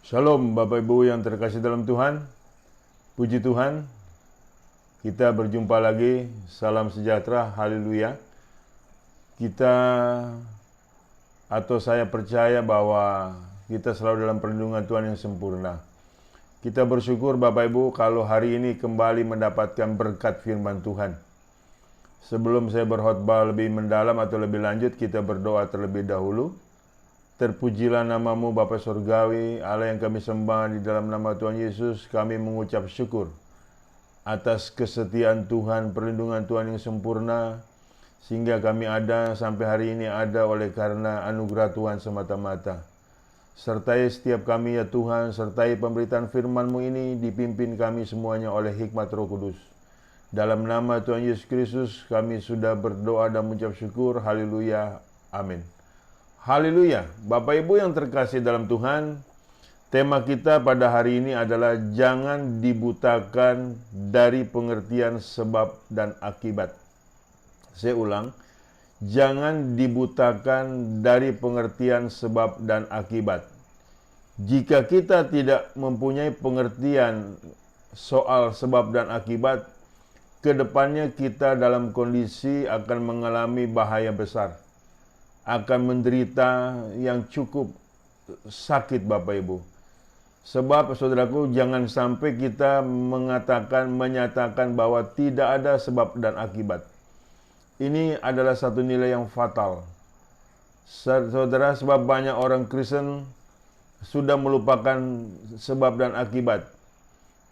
Shalom Bapak Ibu yang terkasih dalam Tuhan. Puji Tuhan, kita berjumpa lagi. Salam sejahtera, haleluya. Saya percaya bahwa kita selalu dalam perlindungan Tuhan yang sempurna. Kita bersyukur Bapak Ibu kalau hari ini kembali mendapatkan berkat firman Tuhan. Sebelum saya berkhotbah lebih mendalam atau lebih lanjut, kita berdoa terlebih dahulu. Terpujilah namamu Bapa Surgawi, Allah yang kami sembah. Di dalam nama Tuhan Yesus kami mengucap syukur atas kesetiaan Tuhan, perlindungan Tuhan yang sempurna, sehingga kami ada sampai hari ini ada oleh karena anugerah Tuhan semata-mata. Sertai setiap kami ya Tuhan, sertai pemberitaan firman-Mu ini, dipimpin kami semuanya oleh hikmat Roh Kudus. Dalam nama Tuhan Yesus Kristus kami sudah berdoa dan mengucap syukur. Haleluya, amin. Haleluya, Bapak Ibu yang terkasih dalam Tuhan, tema kita pada hari ini adalah jangan dibutakan dari pengertian sebab dan akibat. Saya ulang, jangan dibutakan dari pengertian sebab dan akibat. Jika kita tidak mempunyai pengertian soal sebab dan akibat, kedepannya kita dalam kondisi akan mengalami bahaya besar. Akan menderita yang cukup sakit Bapak Ibu. Sebab saudaraku, jangan sampai kita menyatakan bahwa tidak ada sebab dan akibat. Ini adalah satu nilai yang fatal. Saudara, sebab banyak orang Kristen sudah melupakan sebab dan akibat.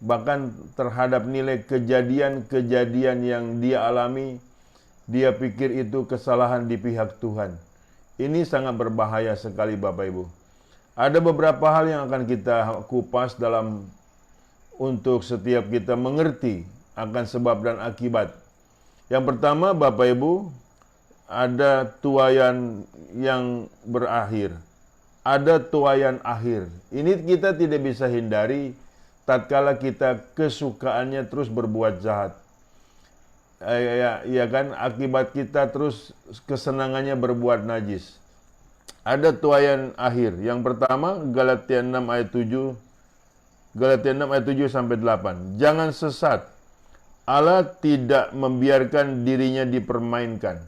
Bahkan terhadap nilai kejadian-kejadian yang dia alami, dia pikir itu kesalahan di pihak Tuhan. Ini sangat berbahaya sekali Bapak Ibu. Ada beberapa hal yang akan kita kupas untuk setiap kita mengerti akan sebab dan akibat. Yang pertama Bapak Ibu, ada tuaian yang berakhir. Ada tuaian akhir. Ini kita tidak bisa hindari tatkala kita kesukaannya terus berbuat jahat. Ya kan, akibat kita terus kesenangannya berbuat najis. Ada tuaian akhir. Yang pertama Galatia 6 ayat 7. Galatia 6 ayat 7 sampai 8. Jangan sesat. Allah tidak membiarkan dirinya dipermainkan.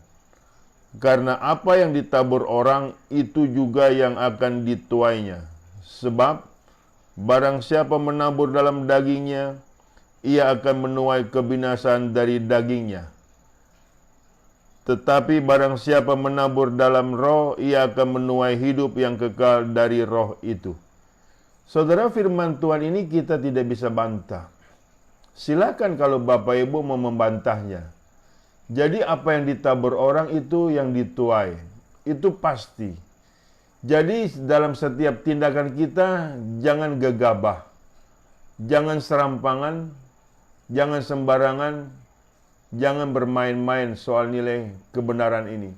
Karena apa yang ditabur orang itu juga yang akan dituainya. Sebab barang siapa menabur dalam dagingnya, ia akan menuai kebinasaan dari dagingnya. Tetapi barang siapa menabur dalam roh, ia akan menuai hidup yang kekal dari roh itu. Saudara, firman Tuhan ini kita tidak bisa bantah. Silakan kalau Bapak Ibu mau membantahnya. Jadi apa yang ditabur orang itu yang dituai. Itu pasti. Jadi dalam setiap tindakan kita, jangan gegabah. Jangan serampangan. Jangan sembarangan, jangan bermain-main soal nilai kebenaran ini.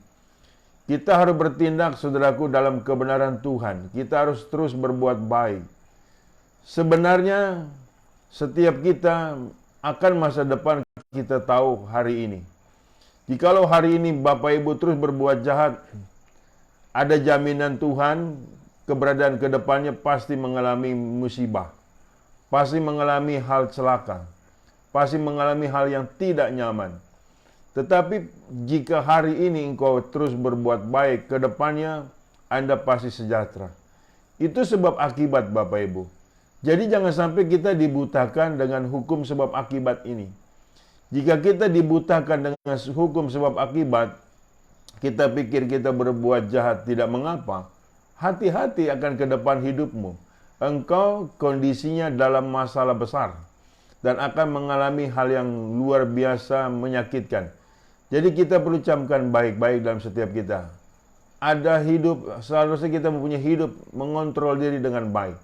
Kita harus bertindak, saudaraku, dalam kebenaran Tuhan. Kita harus terus berbuat baik. Sebenarnya, setiap kita akan masa depan kita tahu hari ini. Jikalau hari ini Bapak Ibu terus berbuat jahat, ada jaminan Tuhan, keberadaan kedepannya pasti mengalami musibah. Pasti mengalami hal celaka. Pasti mengalami hal yang tidak nyaman. Tetapi jika hari ini engkau terus berbuat baik, ke depannya Anda pasti sejahtera. Itu sebab akibat Bapak Ibu. Jadi jangan sampai kita dibutakan dengan hukum sebab akibat ini. Jika kita dibutakan dengan hukum sebab akibat, kita pikir kita berbuat jahat tidak mengapa. Hati-hati akan ke depan hidupmu. Engkau kondisinya dalam masalah besar. Dan akan mengalami hal yang luar biasa menyakitkan. Jadi kita perlu camkan baik-baik dalam setiap kita. Ada hidup, seharusnya kita mempunyai hidup mengontrol diri dengan baik.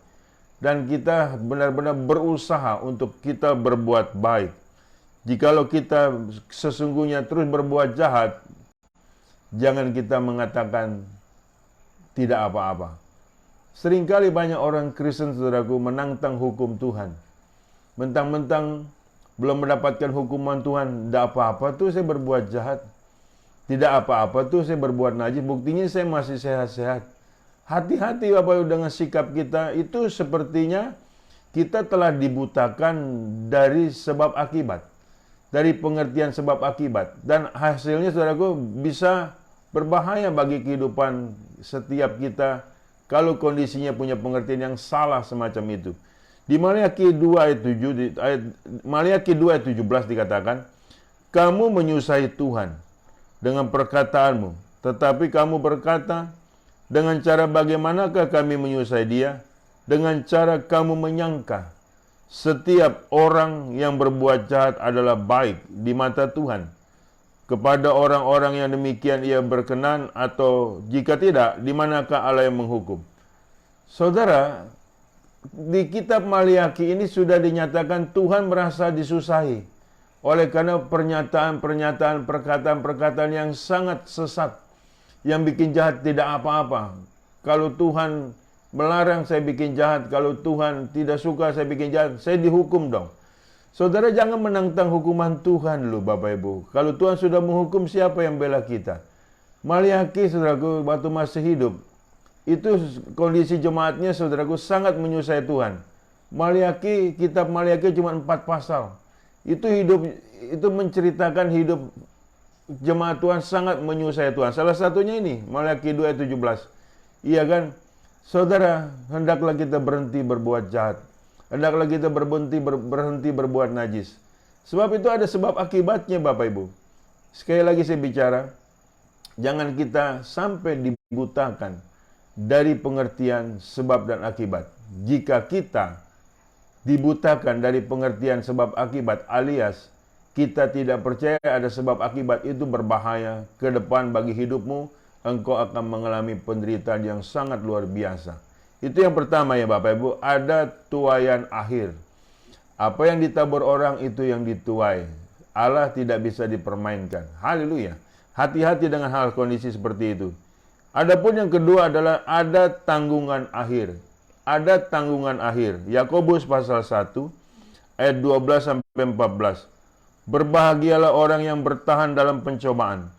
Dan kita benar-benar berusaha untuk kita berbuat baik. Jikalau kita sesungguhnya terus berbuat jahat, jangan kita mengatakan tidak apa-apa. Seringkali banyak orang Kristen, saudaraku, menantang hukum Tuhan. Mentang-mentang belum mendapatkan hukuman Tuhan, tidak apa-apa tuh saya berbuat jahat. Tidak apa-apa tuh saya berbuat najis, buktinya saya masih sehat-sehat. Hati-hati Bapak Ibu dengan sikap kita, itu sepertinya kita telah dibutakan dari sebab akibat. Dari pengertian sebab akibat. Dan hasilnya saudaraku bisa berbahaya bagi kehidupan setiap kita kalau kondisinya punya pengertian yang salah semacam itu. Di Maliaki 2 ayat 7, Maliaki 2 ayat 17 dikatakan, kamu menyusahi Tuhan dengan perkataanmu, tetapi kamu berkata, dengan cara bagaimanakah kami menyusahi Dia? Dengan cara kamu menyangka setiap orang yang berbuat jahat adalah baik di mata Tuhan. Kepada orang-orang yang demikian Ia berkenan, atau jika tidak, di manakah Allah yang menghukum? Saudara, di kitab Maliaki ini sudah dinyatakan Tuhan merasa disusahi oleh karena pernyataan-pernyataan, perkataan-perkataan yang sangat sesat, yang bikin jahat tidak apa-apa. Kalau Tuhan melarang saya bikin jahat, kalau Tuhan tidak suka saya bikin jahat, saya dihukum dong. Saudara, jangan menentang hukuman Tuhan loh Bapak Ibu. Kalau Tuhan sudah menghukum, siapa yang bela kita? Maliaki, saudaraku, waktu masih hidup, itu kondisi jemaatnya, saudaraku, sangat menyusahai Tuhan. Maliaki, kitab Maliaki cuma 4 pasal. Itu menceritakan hidup jemaat Tuhan sangat menyusahai Tuhan. Salah satunya ini, Maliaki 2 ayat 17. Iya kan? Saudara, hendaklah kita berhenti berbuat jahat. Hendaklah kita berhenti berbuat najis. Sebab itu ada sebab akibatnya Bapak Ibu. Sekali lagi saya bicara, jangan kita sampai dibutakan dari pengertian sebab dan akibat. Jika kita dibutakan dari pengertian sebab akibat, alias kita tidak percaya ada sebab akibat, itu berbahaya ke depan bagi hidupmu. Engkau akan mengalami penderitaan yang sangat luar biasa. Itu yang pertama ya Bapak Ibu, ada tuaian akhir. Apa yang ditabur orang itu yang dituai. Allah tidak bisa dipermainkan. Haleluya. Hati-hati dengan hal kondisi seperti itu. Adapun yang kedua adalah ada tanggungan akhir. Ada tanggungan akhir. Yakobus pasal 1 ayat 12 sampai 14. Berbahagialah orang yang bertahan dalam pencobaan.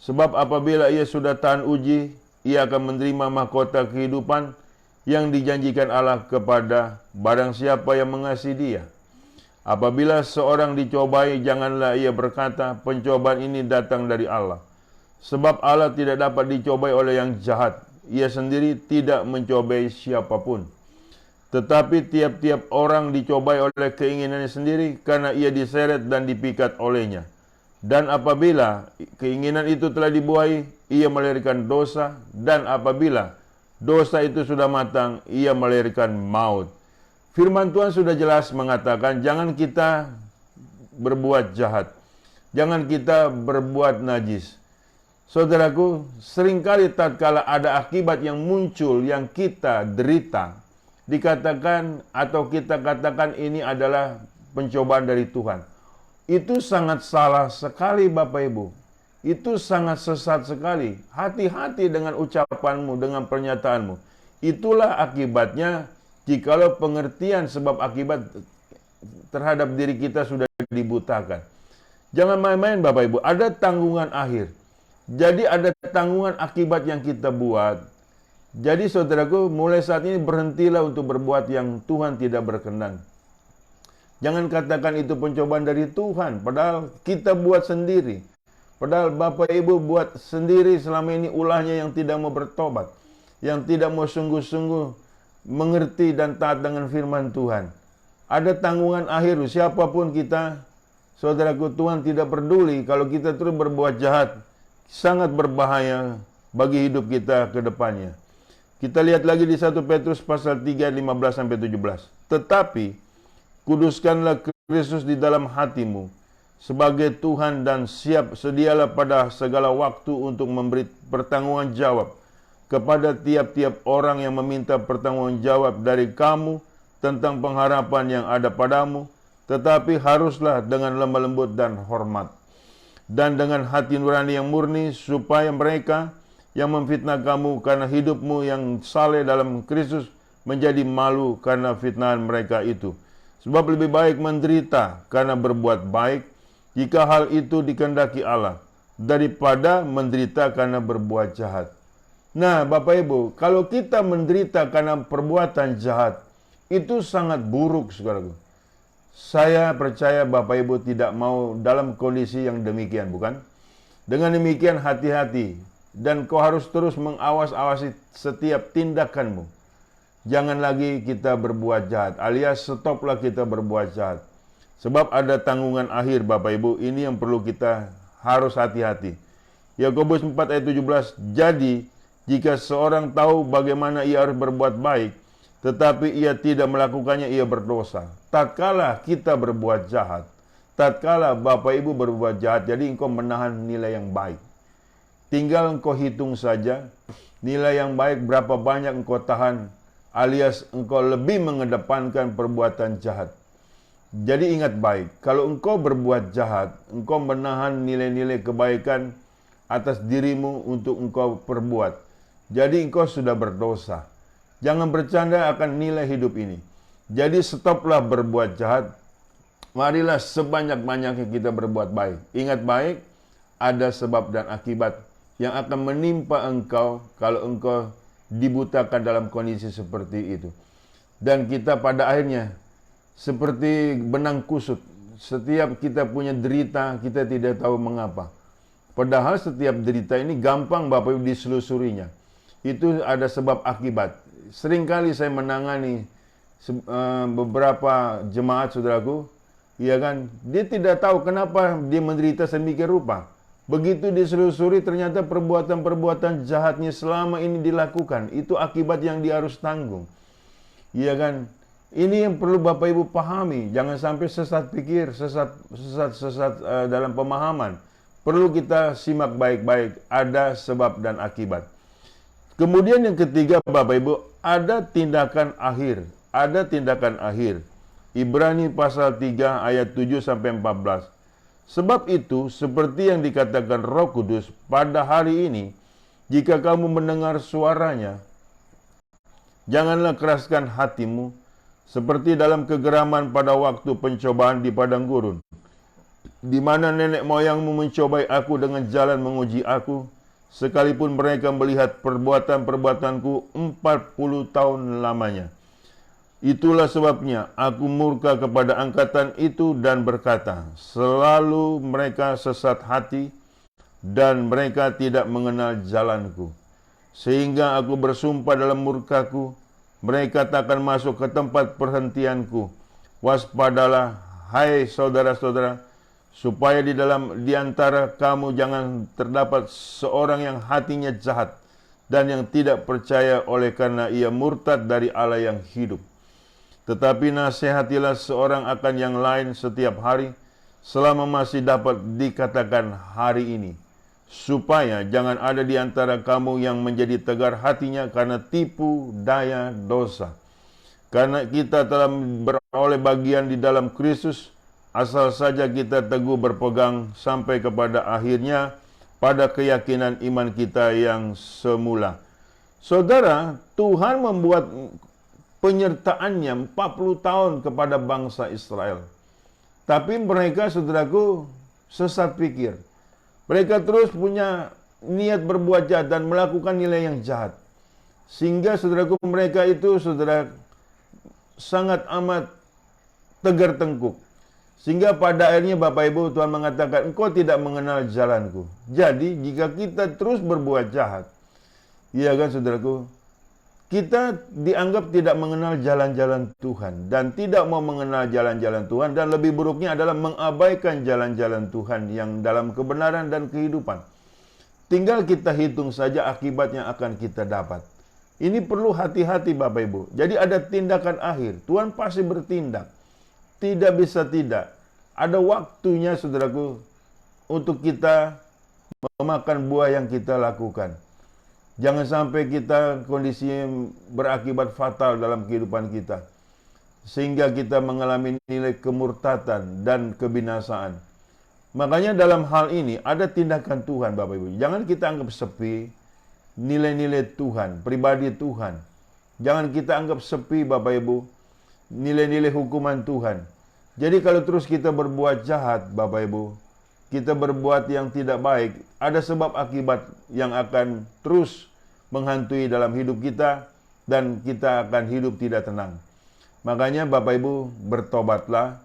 Sebab apabila ia sudah tahan uji, ia akan menerima mahkota kehidupan yang dijanjikan Allah kepada barang siapa yang mengasihi Dia. Apabila seorang dicobai, janganlah ia berkata, pencobaan ini datang dari Allah. Sebab Allah tidak dapat dicobai oleh yang jahat. Ia sendiri tidak mencobai siapapun. Tetapi tiap-tiap orang dicobai oleh keinginannya sendiri, karena ia diseret dan dipikat olehnya. Dan apabila keinginan itu telah dibuai, ia melahirkan dosa. Dan apabila dosa itu sudah matang, ia melahirkan maut. Firman Tuhan sudah jelas mengatakan, jangan kita berbuat jahat. Jangan kita berbuat najis. Saudaraku, seringkali tatkala ada akibat yang muncul, yang kita derita, dikatakan atau kita katakan ini adalah pencobaan dari Tuhan. Itu sangat salah sekali Bapak Ibu. Itu sangat sesat sekali. Hati-hati dengan ucapanmu, dengan pernyataanmu. Itulah akibatnya jikalau pengertian sebab akibat terhadap diri kita sudah dibutakan. Jangan main-main Bapak Ibu. Ada tanggungan akhir. Jadi ada tanggungan akibat yang kita buat. Jadi saudaraku, mulai saat ini berhentilah untuk berbuat yang Tuhan tidak berkenan. Jangan katakan itu pencobaan dari Tuhan, padahal kita buat sendiri. Padahal Bapak Ibu buat sendiri selama ini ulahnya yang tidak mau bertobat. Yang tidak mau sungguh-sungguh mengerti dan taat dengan firman Tuhan. Ada tanggungan akhir, siapapun kita, saudaraku, Tuhan tidak peduli kalau kita terus berbuat jahat. Sangat berbahaya bagi hidup kita ke depannya. Kita lihat lagi di 1 Petrus pasal 3, 15-17. Tetapi kuduskanlah Kristus di dalam hatimu sebagai Tuhan dan sedialah pada segala waktu untuk memberi pertanggungan jawab kepada tiap-tiap orang yang meminta pertanggungan jawab dari kamu tentang pengharapan yang ada padamu, tetapi haruslah dengan lemah lembut dan hormat, dan dengan hati nurani yang murni, supaya mereka yang memfitnah kamu karena hidupmu yang saleh dalam Kristus menjadi malu karena fitnahan mereka itu. Sebab lebih baik menderita karena berbuat baik, jika hal itu dikehendaki Allah, daripada menderita karena berbuat jahat. Nah, Bapak Ibu, kalau kita menderita karena perbuatan jahat, itu sangat buruk, saudaraku. Saya percaya Bapak Ibu tidak mau dalam kondisi yang demikian, bukan? Dengan demikian hati-hati, dan kau harus terus mengawas-awasi setiap tindakanmu. Jangan lagi kita berbuat jahat, alias stoplah kita berbuat jahat. Sebab ada tanggungan akhir, Bapak Ibu, ini yang perlu kita harus hati-hati. Yakobus 4 ayat 17, jadi jika seorang tahu bagaimana ia harus berbuat baik, tetapi ia tidak melakukannya, ia berdosa. Tatkala kita berbuat jahat, tatkala Bapak Ibu berbuat jahat, jadi engkau menahan nilai yang baik. Tinggal engkau hitung saja, nilai yang baik berapa banyak engkau tahan, alias engkau lebih mengedepankan perbuatan jahat. Jadi ingat baik, kalau engkau berbuat jahat, engkau menahan nilai-nilai kebaikan atas dirimu untuk engkau perbuat. Jadi engkau sudah berdosa. Jangan bercanda akan nilai hidup ini. Jadi stoplah berbuat jahat. Marilah sebanyak-banyaknya kita berbuat baik. Ingat baik, ada sebab dan akibat yang akan menimpa engkau kalau engkau dibutakan dalam kondisi seperti itu. Dan kita pada akhirnya seperti benang kusut. Setiap kita punya derita, kita tidak tahu mengapa. Padahal setiap derita ini gampang Bapak Ibu diselusurinya. Itu ada sebab akibat. Seringkali saya menangani beberapa jemaat saudaraku, ya kan, dia tidak tahu kenapa dia menderita sedemikian rupa. Begitu diselusuri ternyata perbuatan-perbuatan jahatnya selama ini dilakukan. Itu akibat yang dia harus tanggung. Ya kan, ini yang perlu Bapak Ibu pahami. Jangan sampai sesat pikir, sesat dalam pemahaman. Perlu kita simak baik-baik, ada sebab dan akibat. Kemudian yang ketiga Bapak Ibu, ada tindakan akhir. Ada tindakan akhir. Ibrani pasal 3 ayat 7 sampai 14. Sebab itu, seperti yang dikatakan Roh Kudus pada hari ini, jika kamu mendengar suaranya, janganlah keraskan hatimu, seperti dalam kegeraman pada waktu pencobaan di padang gurun, di mana nenek moyangmu mencobai aku dengan jalan menguji aku, sekalipun mereka melihat perbuatan-perbuatanku 40 tahun lamanya. Itulah sebabnya aku murka kepada angkatan itu dan berkata, selalu mereka sesat hati dan mereka tidak mengenal jalanku. Sehingga aku bersumpah dalam murkaku, mereka tak akan masuk ke tempat perhentianku. Waspadalah, hai saudara-saudara, supaya di antara kamu jangan terdapat seorang yang hatinya jahat dan yang tidak percaya oleh karena ia murtad dari Allah yang hidup. Tetapi nasihatilah seorang akan yang lain setiap hari, selama masih dapat dikatakan hari ini, supaya jangan ada di antara kamu yang menjadi tegar hatinya karena tipu daya dosa. Karena kita telah beroleh bagian di dalam Kristus, asal saja kita teguh berpegang sampai kepada akhirnya pada keyakinan iman kita yang semula. Saudara, Tuhan membuat penyertaannya 40 tahun kepada bangsa Israel. Tapi mereka, saudaraku, sesat pikir. Mereka terus punya niat berbuat jahat dan melakukan nilai yang jahat. Sehingga, saudaraku, mereka itu, saudara, sangat amat tegar tengkuk. Sehingga pada akhirnya Bapak Ibu Tuhan mengatakan, engkau tidak mengenal jalanku. Jadi, jika kita terus berbuat jahat, iya kan, saudaraku, kita dianggap tidak mengenal jalan-jalan Tuhan dan tidak mau mengenal jalan-jalan Tuhan, dan lebih buruknya adalah mengabaikan jalan-jalan Tuhan yang dalam kebenaran dan kehidupan. Tinggal kita hitung saja akibat yang akan kita dapat. Ini perlu hati-hati Bapak Ibu. Jadi ada tindakan akhir. Tuhan pasti bertindak. Tidak bisa tidak. Ada waktunya saudaraku untuk kita memakan buah yang kita lakukan. Jangan sampai kita kondisi berakibat fatal dalam kehidupan kita, sehingga kita mengalami nilai kemurtatan dan kebinasaan. Makanya dalam hal ini ada tindakan Tuhan Bapak Ibu. Jangan kita anggap sepi nilai-nilai Tuhan, pribadi Tuhan. Jangan kita anggap sepi Bapak Ibu nilai-nilai hukuman Tuhan. Jadi kalau terus kita berbuat jahat Bapak Ibu, kita berbuat yang tidak baik, ada sebab akibat yang akan terus menghantui dalam hidup kita, dan kita akan hidup tidak tenang. Makanya Bapak Ibu, bertobatlah.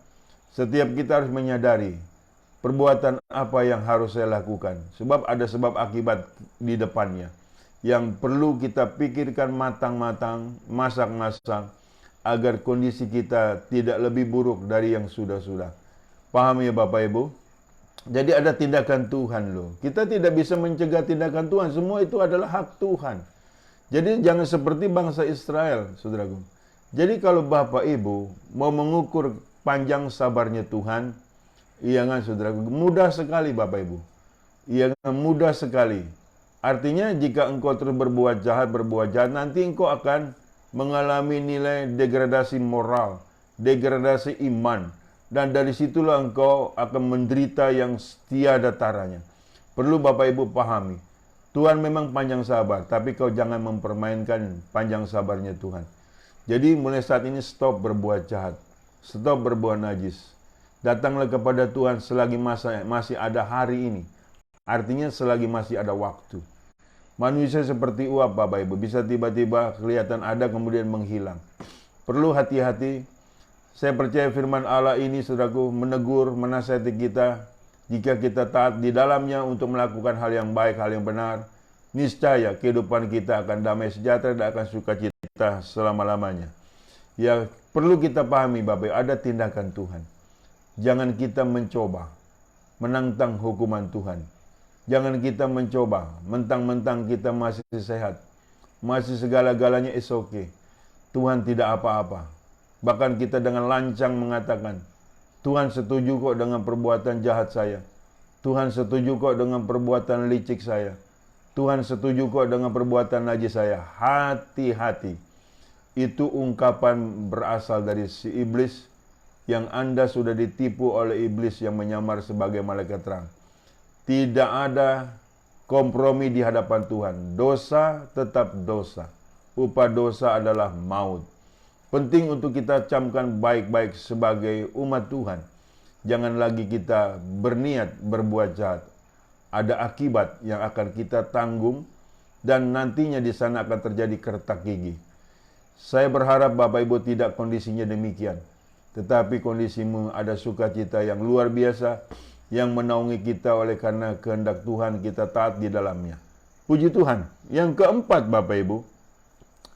Setiap kita harus menyadari perbuatan apa yang harus saya lakukan. Sebab ada sebab akibat di depannya yang perlu kita pikirkan matang-matang, masak-masak, agar kondisi kita tidak lebih buruk dari yang sudah-sudah. Paham ya Bapak Ibu? Jadi ada tindakan Tuhan loh. Kita tidak bisa mencegah tindakan Tuhan. Semua itu adalah hak Tuhan. Jadi jangan seperti bangsa Israel, saudaraku. Jadi kalau Bapak Ibu mau mengukur panjang sabarnya Tuhan, iya kan saudaraku, mudah sekali Bapak Ibu. Iya kan, mudah sekali. Artinya jika engkau terus berbuat jahat, nanti engkau akan mengalami nilai degradasi moral, degradasi iman. Dan dari situlah engkau akan menderita yang tiada taranya. Perlu Bapak Ibu pahami, Tuhan memang panjang sabar, tapi kau jangan mempermainkan panjang sabarnya Tuhan. Jadi mulai saat ini stop berbuat jahat, stop berbuat najis. Datanglah kepada Tuhan selagi masih ada hari ini. Artinya selagi masih ada waktu. Manusia seperti uap Bapak Ibu, bisa tiba-tiba kelihatan ada kemudian menghilang. Perlu hati-hati. Saya percaya firman Allah ini, saudaraku, menegur, menasihati kita. Jika kita taat di dalamnya untuk melakukan hal yang baik, hal yang benar, niscaya kehidupan kita akan damai sejahtera dan akan sukacita selama-lamanya. Ya, perlu kita pahami Bapak, ada tindakan Tuhan. Jangan kita mencoba menantang hukuman Tuhan. Jangan kita mencoba mentang-mentang kita masih sehat, masih segala-galanya is okay. Tuhan tidak apa-apa. Bahkan kita dengan lancang mengatakan, Tuhan setuju kok dengan perbuatan jahat saya. Tuhan setuju kok dengan perbuatan licik saya. Tuhan setuju kok dengan perbuatan najis saya. Hati-hati. Itu ungkapan berasal dari si iblis, yang Anda sudah ditipu oleh iblis yang menyamar sebagai malaikat terang. Tidak ada kompromi di hadapan Tuhan. Dosa tetap dosa. Upah dosa adalah maut. Penting untuk kita camkan baik-baik sebagai umat Tuhan. Jangan lagi kita berniat berbuat jahat. Ada akibat yang akan kita tanggung dan nantinya di sana akan terjadi kertak gigi. Saya berharap Bapak Ibu tidak kondisinya demikian. Tetapi kondisimu ada sukacita yang luar biasa yang menaungi kita oleh karena kehendak Tuhan kita taat di dalamnya. Puji Tuhan. Yang keempat Bapak Ibu.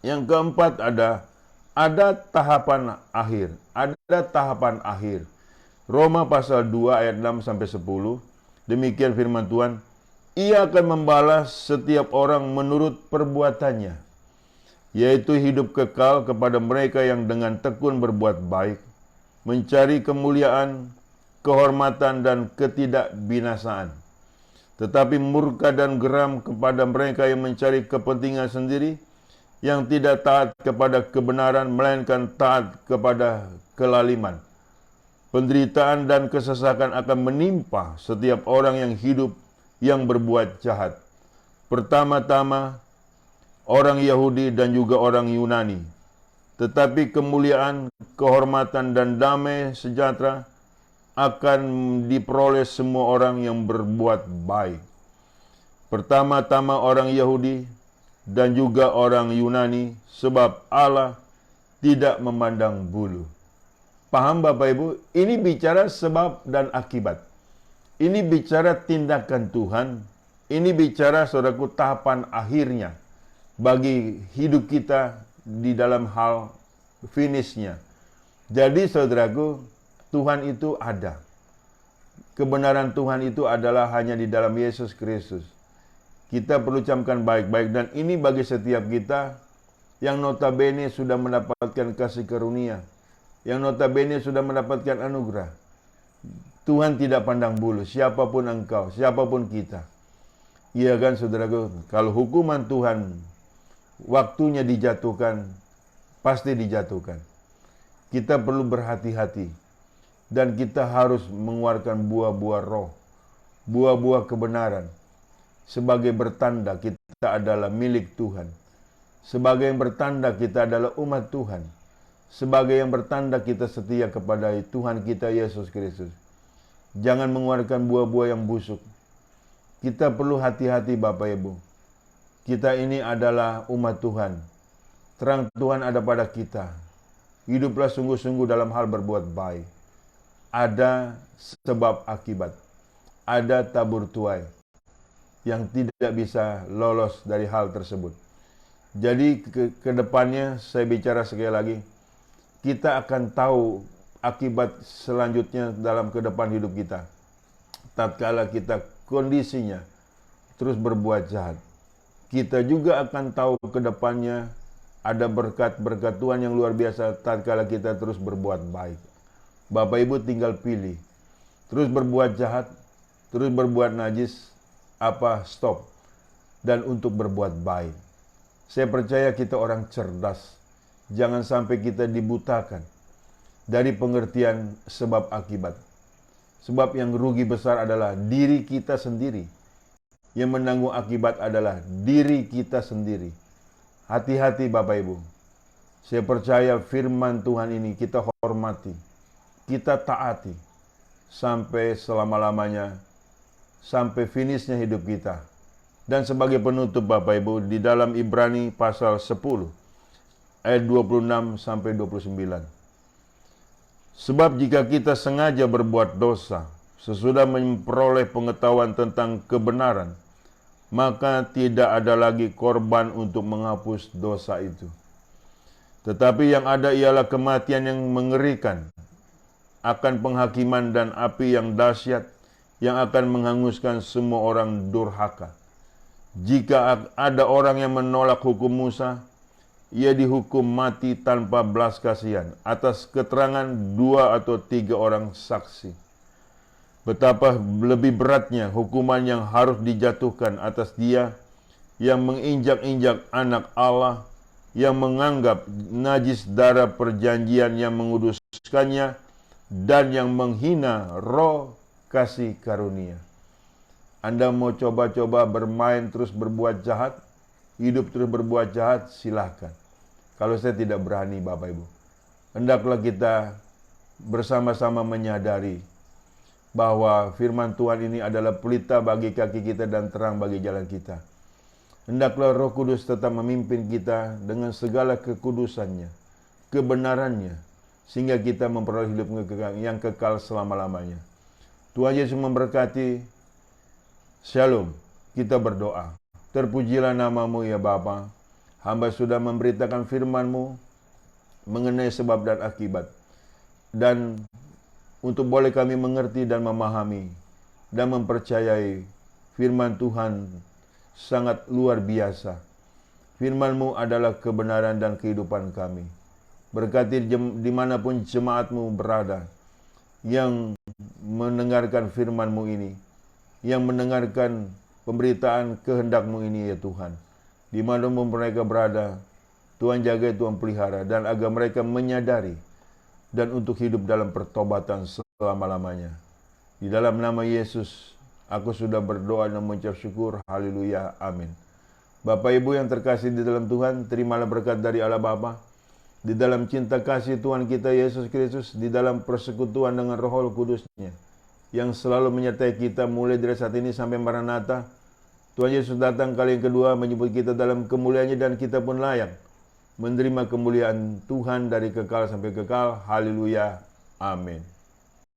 Yang keempat ada tahapan akhir. Ada tahapan akhir. Roma pasal 2 ayat 6 sampai 10. Demikian firman Tuhan. Ia akan membalas setiap orang menurut perbuatannya, yaitu hidup kekal kepada mereka yang dengan tekun berbuat baik, mencari kemuliaan, kehormatan dan ketidakbinasaan. Tetapi murka dan geram kepada mereka yang mencari kepentingan sendiri, yang tidak taat kepada kebenaran, melainkan taat kepada kelaliman. Penderitaan dan kesesakan akan menimpa setiap orang yang hidup yang berbuat jahat. Pertama-tama orang Yahudi dan juga orang Yunani. Tetapi kemuliaan, kehormatan dan damai sejahtera akan diperoleh semua orang yang berbuat baik. Pertama-tama orang Yahudi dan juga orang Yunani, sebab Allah tidak memandang bulu. Paham Bapak Ibu? Ini bicara sebab dan akibat. Ini bicara tindakan Tuhan. Ini bicara saudaraku tahapan akhirnya bagi hidup kita di dalam hal finishnya. Jadi saudaraku, Tuhan itu ada. Kebenaran Tuhan itu adalah hanya di dalam Yesus Kristus. Kita perlu camkan baik-baik, dan ini bagi setiap kita yang notabene sudah mendapatkan kasih karunia, yang notabene sudah mendapatkan anugerah. Tuhan tidak pandang bulu, siapapun engkau, siapapun kita. Iya kan saudaraku, kalau hukuman Tuhan waktunya dijatuhkan, pasti dijatuhkan. Kita perlu berhati-hati, dan kita harus mengeluarkan buah-buah roh, buah-buah kebenaran, sebagai bertanda kita adalah milik Tuhan. Sebagai yang bertanda kita adalah umat Tuhan. Sebagai yang bertanda kita setia kepada Tuhan kita Yesus Kristus. Jangan mengeluarkan buah-buah yang busuk. Kita perlu hati-hati Bapak Ibu. Kita ini adalah umat Tuhan. Terang Tuhan ada pada kita. Hiduplah sungguh-sungguh dalam hal berbuat baik. Ada sebab akibat. Ada tabur tuai yang tidak bisa lolos dari hal tersebut. Jadi ke depannya saya bicara sekali lagi, kita akan tahu akibat selanjutnya dalam ke depan hidup kita. Tatkala kita kondisinya terus berbuat jahat, kita juga akan tahu ke depannya ada berkat-berkat Tuhan yang luar biasa tatkala kita terus berbuat baik. Bapak Ibu tinggal pilih, terus berbuat jahat, terus berbuat najis, apa stop, dan untuk berbuat baik. Saya percaya kita orang cerdas. Jangan sampai kita dibutakan dari pengertian sebab akibat. Sebab yang rugi besar adalah diri kita sendiri. Yang menanggung akibat adalah diri kita sendiri. Hati-hati Bapak Ibu. Saya percaya firman Tuhan ini kita hormati, kita taati sampai selama-lamanya, sampai finishnya hidup kita. Dan sebagai penutup Bapak Ibu, di dalam Ibrani pasal 10 ayat 26 sampai 29. Sebab jika kita sengaja berbuat dosa sesudah memperoleh pengetahuan tentang kebenaran, maka tidak ada lagi korban untuk menghapus dosa itu. Tetapi yang ada ialah kematian yang mengerikan, akan penghakiman dan api yang dahsyat yang akan menghanguskan semua orang durhaka. Jika ada orang yang menolak hukum Musa, ia dihukum mati tanpa belas kasihan atas keterangan 2 atau 3 orang saksi. Betapa lebih beratnya hukuman yang harus dijatuhkan atas dia yang menginjak-injak anak Allah, yang menganggap najis darah perjanjian yang menguduskannya, dan yang menghina roh kasih karunia. Anda mau coba-coba bermain terus berbuat jahat, hidup terus berbuat jahat, silahkan. Kalau saya tidak berani Bapak Ibu, hendaklah kita bersama-sama menyadari bahwa firman Tuhan ini adalah pelita bagi kaki kita dan terang bagi jalan kita. Hendaklah Roh Kudus tetap memimpin kita dengan segala kekudusannya, kebenarannya, sehingga kita memperoleh hidup yang kekal selama-lamanya. Tuhan Yesus memberkati. Shalom, kita berdoa. Terpujilah namamu ya Bapa. Hamba sudah memberitakan firman-Mu mengenai sebab dan akibat. Dan untuk boleh kami mengerti dan memahami dan mempercayai firman Tuhan sangat luar biasa. Firman-Mu adalah kebenaran dan kehidupan kami. Berkati dimanapun jemaat-Mu berada yang mendengarkan firman-Mu ini, yang mendengarkan pemberitaan kehendak-Mu ini ya Tuhan. Di mana mereka berada, Tuhan jaga, Tuhan pelihara, dan agar mereka menyadari dan untuk hidup dalam pertobatan selama-lamanya. Di dalam nama Yesus, aku sudah berdoa dan mengucap syukur. Haleluya, amin. Bapak Ibu yang terkasih di dalam Tuhan, terimalah berkat dari Allah Bapa, di dalam cinta kasih Tuhan kita Yesus Kristus, di dalam persekutuan dengan Roh Kudus-Nya, yang selalu menyertai kita mulai dari saat ini sampai Maranatha. Tuhan Yesus datang kali yang kedua menyebut kita dalam kemuliaannya, dan kita pun layak menerima kemuliaan Tuhan dari kekal sampai kekal. Haleluya, amin.